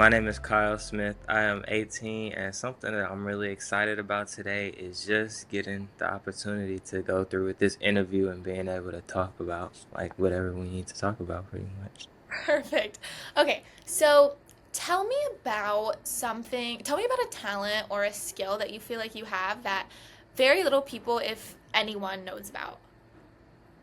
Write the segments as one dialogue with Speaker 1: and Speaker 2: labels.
Speaker 1: My name is Kyle Smith. I am 18, and something that I'm really excited about today is just getting the opportunity to go through with this interview and being able to talk about like whatever we need to talk about pretty much.
Speaker 2: Perfect. Okay, so tell me about a talent or a skill that you feel like you have that very little people, if anyone, knows about.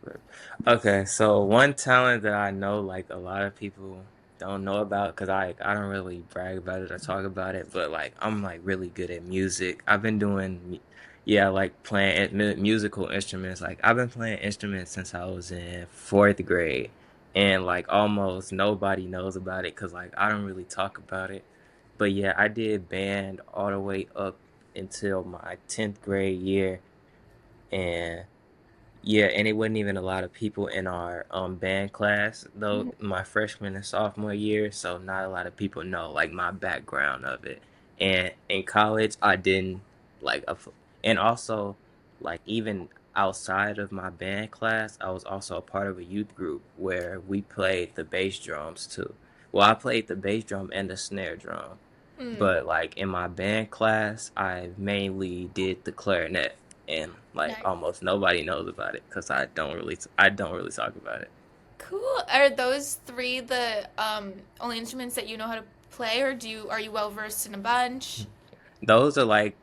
Speaker 1: But- Okay, so one talent that I know like a lot of people don't know about because I don't really brag about it or talk about it, but like I'm like really good at music. I've been doing yeah, like playing musical instruments. Like I've been playing instruments since I was in fourth grade, and like almost nobody knows about it because like I don't really talk about it. But yeah, I did band all the way up until my 10th grade year, and yeah, and it wasn't even a lot of people in our band class though
Speaker 2: Mhm.
Speaker 1: my freshman and sophomore year, so not a lot of people know like my background of it. And in college, I didn't like and also like even outside of my band class, I was also a part of a youth group where we played the bass drums too. Well, I played the bass drum and the snare drum.
Speaker 2: Mm,
Speaker 1: But like in my band class, I mainly did the clarinet, and like
Speaker 2: nice.
Speaker 1: almost nobody knows about it because I don't really talk about it.
Speaker 2: Cool. Are those three the only instruments that you know how to play, or are you well versed in a bunch?
Speaker 1: Those are like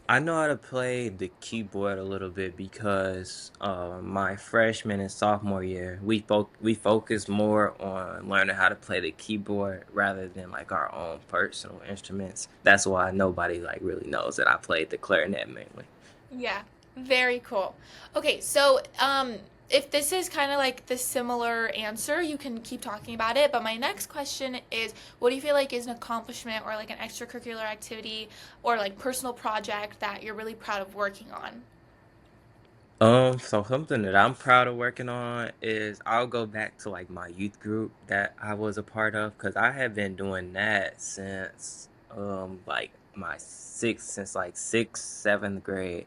Speaker 1: I know how to play the keyboard a little bit because my freshman and sophomore year we focused more on learning how to play the keyboard rather than like our own personal instruments. That's why nobody like really knows that I played the clarinet mainly.
Speaker 2: Yeah, very cool. Okay, so if this is kind of like the similar answer, you can keep talking about it. But my next question is, what do you feel like is an accomplishment or like an extracurricular activity or like personal project that you're really proud of working on?
Speaker 1: So something that I'm proud of working on is I'll go back to like my youth group that I was a part of because I have been doing that since like since like sixth, seventh grade.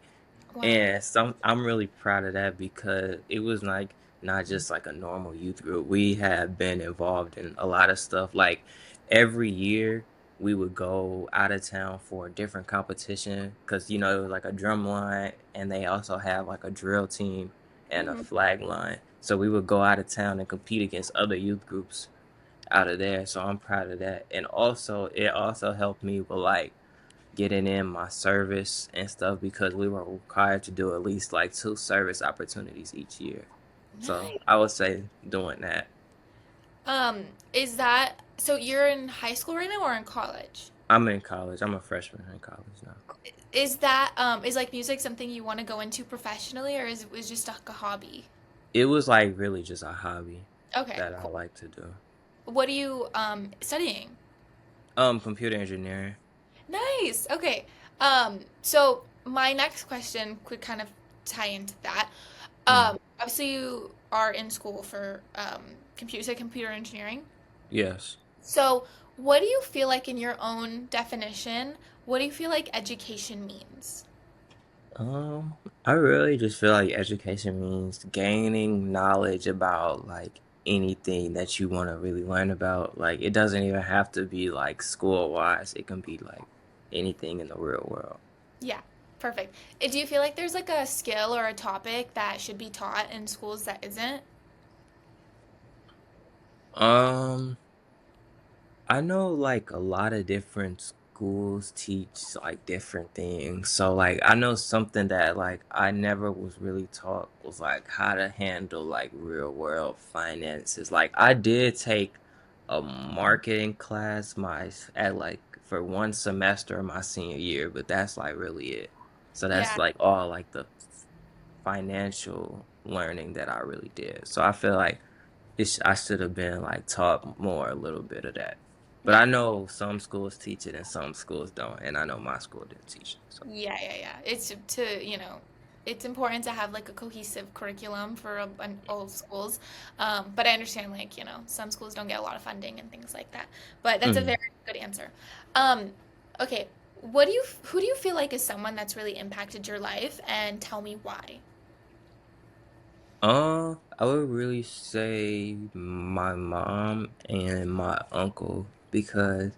Speaker 2: Wow.
Speaker 1: And I'm really proud of that because it was like not just like a normal youth group. We have been involved in a lot of stuff. Like every year we would go out of town for a different competition because it was like a drum line and they also have like a drill team and a
Speaker 2: Hmm.
Speaker 1: flag line. So we would go out of town and compete against other youth groups out of there. So I'm proud of that. And also it also helped me with like getting in my service and stuff because we were required to do at least like two service opportunities each year. So
Speaker 2: Nice.
Speaker 1: I would say doing that.
Speaker 2: Is that so you're in high school right now or in college?
Speaker 1: I'm in college. I'm a freshman in college now.
Speaker 2: Is that is like music something you want to go into professionally or is just like a hobby?
Speaker 1: It was like really just a hobby
Speaker 2: Okay,
Speaker 1: that I
Speaker 2: cool.
Speaker 1: like to do.
Speaker 2: What are you studying?
Speaker 1: Computer engineering.
Speaker 2: Nice. Okay. So my next question could kind of tie into that.
Speaker 1: Mm.
Speaker 2: Obviously you are in school for computer engineering.
Speaker 1: Yes.
Speaker 2: So what do you feel like in your own definition, what do you feel like education means?
Speaker 1: I really just feel like education means gaining knowledge about like anything that you want to really learn about. Like it doesn't even have to be like school wise. It can be like anything in the real world.
Speaker 2: Yeah, perfect. Do you feel like there's like a skill or a topic that should be taught in schools that isn't?
Speaker 1: Um, I know like a lot of different schools teach like different things. So like I know something that like I never was really taught was like how to handle like real world finances. Like I did take a marketing class my at like for one semester in my senior year, but that's like really it. So that's
Speaker 2: Yeah.
Speaker 1: like all like the financial learning that I really did. So I feel like I should have been like taught more a little bit of that. But
Speaker 2: Yeah.
Speaker 1: I know some schools teach it and some schools don't, and I know my school didn't teach it. So,
Speaker 2: Yeah. It's it's important to have like a cohesive curriculum for all schools. But I understand like, some schools don't get a lot of funding and things like that. But that's a very
Speaker 1: mm.
Speaker 2: good answer. Um, okay, who do you feel like is someone that's really impacted your life and tell me why?
Speaker 1: I would really say my mom and my uncle because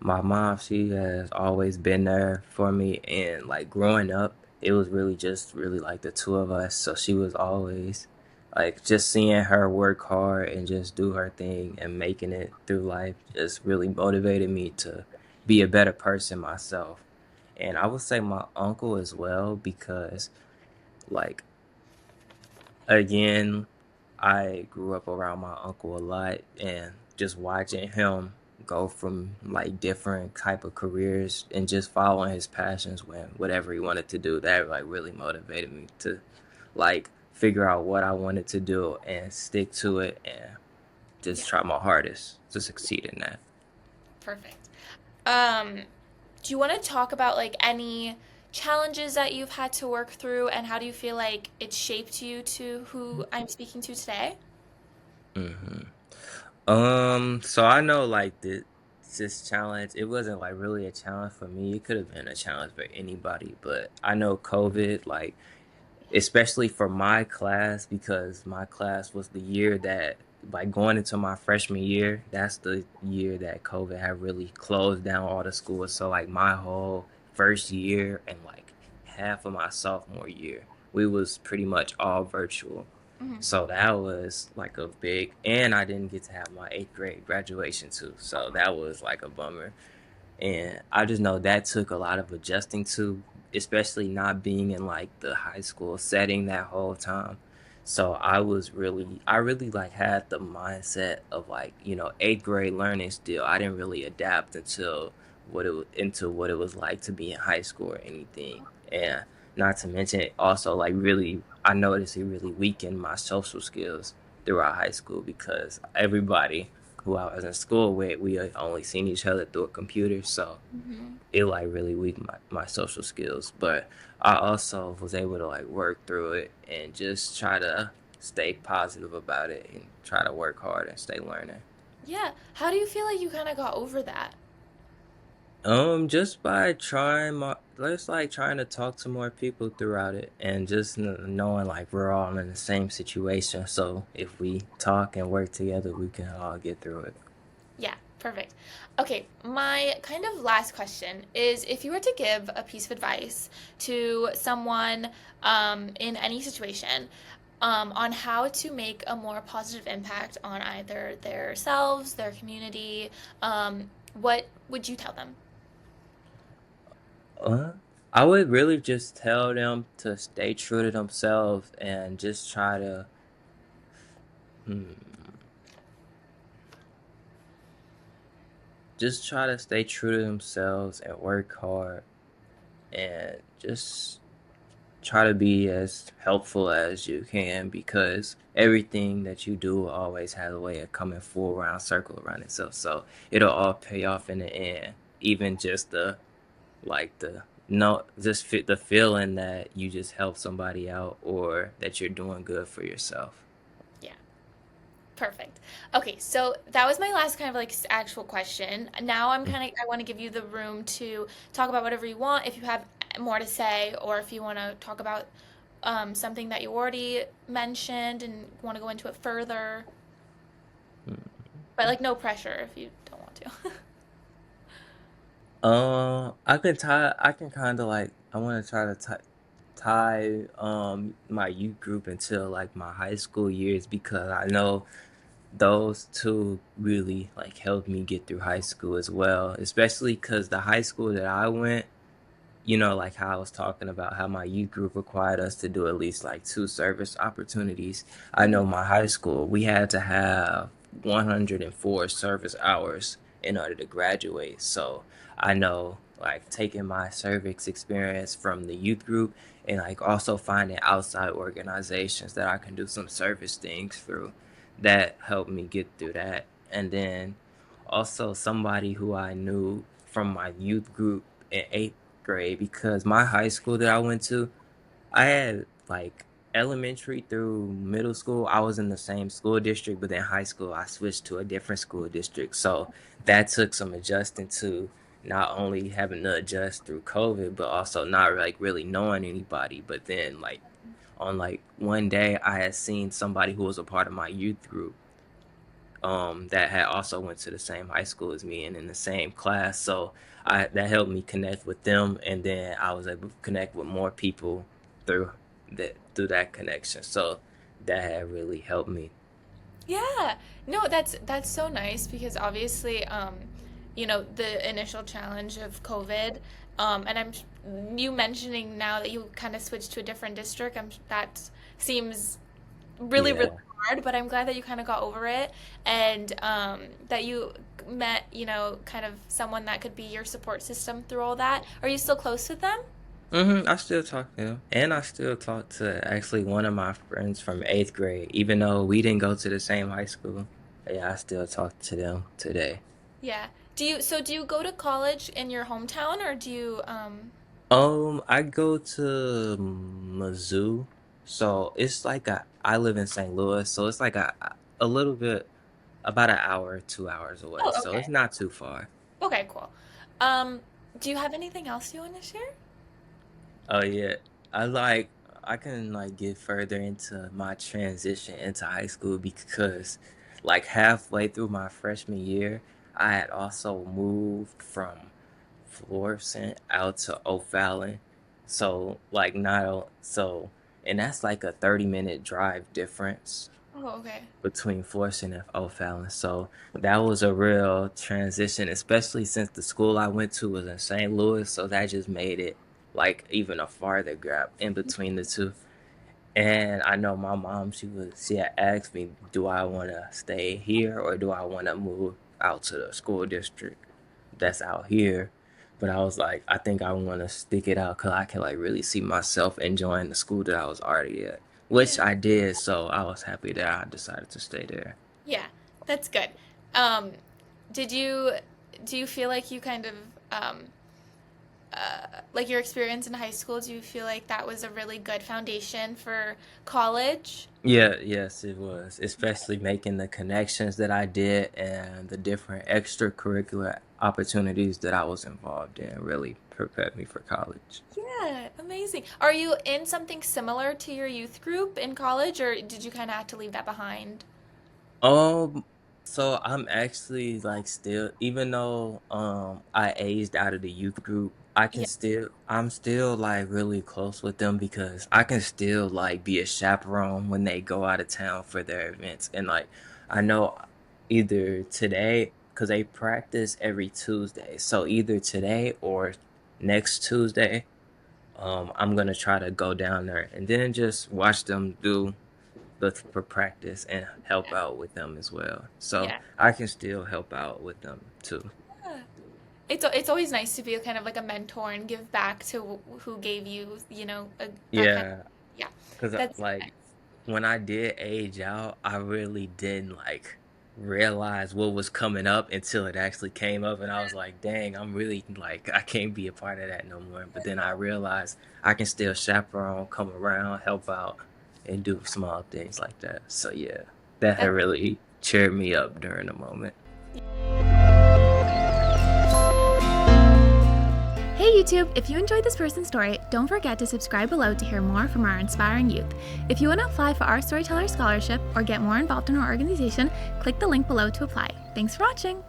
Speaker 1: My mom, she has always been there for me, and like growing up, it was really just really like the two of us. So she was always like just seeing her work hard and just do her thing and making it through life just really motivated me to be a better person myself. And I would say my uncle as well because like again, I grew up around my uncle a lot and just watching him go from like different type of careers and just following his passions when whatever he wanted to do, that like really motivated me to like figure out what I wanted to do and stick to it and
Speaker 2: Yeah,
Speaker 1: just try my hardest to succeed in that.
Speaker 2: perfect. Um, do you want to talk about like any challenges that you've had to work through and how do you feel like it shaped you to who I'm speaking to today?
Speaker 1: hmm so I know like this challenge, it wasn't like really a challenge for me. It could have been a challenge for anybody, but I know COVID, like especially for my class, because my class was the year that like going into my freshman year, that's the year that COVID had really closed down all the schools. So like my whole first year and like half of my sophomore year, we was pretty much all virtual.
Speaker 2: Hmm.
Speaker 1: So that was like a big, and I didn't get to have my eighth grade graduation too. So that was like a bummer. And I just know that took a lot of adjusting to, especially not being in like the high school setting that whole time. So I really like had the mindset of like, eighth grade learning still. I didn't really adapt until into what it was like to be in high school or anything. And not to mention it also like really, I noticed it really weakened my social skills throughout high school because everybody who I was in school with, we had only seen each other through a computer, so
Speaker 2: Hmm.
Speaker 1: it like really weakened my social skills. But I also was able to like work through it and just try to stay positive about it and try to work hard and stay learning.
Speaker 2: Yeah. How do you feel like you kind of got over that?
Speaker 1: Just by just like trying to talk to more people throughout it and just knowing like we're all in the same situation. So if we talk and work together, we can all get through it.
Speaker 2: Yeah, perfect. Okay, my kind of last question is if you were to give a piece of advice to someone in any situation on how to make a more positive impact on either their selves, their community, what would you tell them?
Speaker 1: Uh, I would really just tell them to stay true to themselves and just try to, hmm, just try to stay true to themselves and work hard and just try to be as helpful as you can because everything that you do always has a way of coming full round circle around itself. So it'll all pay off in the end. Even just the like the no just fit the feeling that you just help somebody out or that you're doing good for yourself.
Speaker 2: Yeah. Perfect. Okay, so that was my last kind of like actual question. Now I want to give you the room to talk about whatever you want if you have more to say or if you want to talk about something that you already mentioned and want to go into it further.
Speaker 1: Mhm.
Speaker 2: But like no pressure if you don't want to.
Speaker 1: I can kind of like I want to try to tie my youth group into like my high school years because I know those two really like helped me get through high school as well, especially because the high school that I went, like how I was talking about how my youth group required us to do at least like two service opportunities. I
Speaker 2: Mhm.
Speaker 1: know my high school, we had to have 104 service hours in order to graduate. So I know like taking my service experience from the youth group and like also finding outside organizations that I can do some service things through that helped me get through that. And then also somebody who I knew from my youth group in eighth grade because my high school that I went to, I had like elementary through middle school, I was in the same school district, but then high school, I switched to a different school district. So that took some adjusting to not only having to adjust through COVID, but also not like really knowing anybody. But then like on like one day, I had seen somebody who was a part of my youth group that had also went to the same high school as me and in the same class. So I that helped me connect with them, and then I was able to connect with more people through that connection. So that had really helped me.
Speaker 2: Yeah. No, that's so nice because obviously, the initial challenge of COVID, and you mentioning now that you kind of switched to a different district, that seems really, really
Speaker 1: Yeah.
Speaker 2: hard, but I'm glad that you kind of got over it and that you met, kind of someone that could be your support system through all that. Are you still close with them?
Speaker 1: I still talk to him, and I still talk to actually one of my friends from eighth grade, even though we didn't go to the same high school. Yeah, I still talk to them today.
Speaker 2: Yeah. Do you go to college in your hometown or do you
Speaker 1: I go to Mizzou, so it's like I live in St. Louis, so it's like a little bit about an hour, 2 hours away,
Speaker 2: Oh,
Speaker 1: so it's
Speaker 2: okay.
Speaker 1: not too far.
Speaker 2: Okay, cool. Um, do you have anything else you want to share?
Speaker 1: Oh yeah, I can like get further into my transition into high school because like halfway through my freshman year, I had also moved from Florissant out to O'Fallon. So like not o- so and that's like a 30-minute drive difference
Speaker 2: Oh, okay.
Speaker 1: between Florissant and O'Fallon. So that was a real transition, especially since the school I went to was in St. Louis. So that just made it like even a farther gap in between the two. And I know my mom, she had asked me, do I want to stay here or do I want to move out to the school district that's out here? But I was like, I think I want to stick it out because I can like really see myself enjoying the school that I was already at, which
Speaker 2: Yeah.
Speaker 1: I did. So I was happy that I decided to stay there.
Speaker 2: Yeah, that's good. Um, did you do you feel like you kind of um, like your experience in high school, do you feel like that was a really good foundation for college?
Speaker 1: Yeah, yes, it was. Especially making the connections that I did and the different extracurricular opportunities that I was involved in really prepared me for college.
Speaker 2: Yeah, amazing. Are you in something similar to your youth group in college, or did you kind of have to leave that behind?
Speaker 1: Um, so I'm actually like still, even though I aged out of the youth group,
Speaker 2: Yeah.
Speaker 1: I'm still like really close with them because I can still like be a chaperone when they go out of town for their events. And like I know either today, because they practice every Tuesday. So either today or next Tuesday, I'm gonna try to go down there and then just watch them do for practice and help
Speaker 2: Yeah.
Speaker 1: out with them as well. So
Speaker 2: Yeah.
Speaker 1: I can still help out with them too.
Speaker 2: Yeah. It's always nice to be kind of like a mentor and give back to who gave you, that kind of,
Speaker 1: Yeah,
Speaker 2: yeah.
Speaker 1: because
Speaker 2: That's
Speaker 1: like when I did age out, I really didn't like realize what was coming up until it actually came up, and I was like, "Dang, I'm really like I can't be a part of that no more." But then I realized I can still chaperone, come around, help out, and do small things like that. So yeah, that had
Speaker 2: that
Speaker 1: really cheered me up during the moment.
Speaker 3: Hey YouTube! If you enjoyed this person's story, don't forget to subscribe below to hear more from our inspiring youth. If you want to apply for our Storyteller Scholarship or get more involved in our organization, click the link below to apply. Thanks for watching!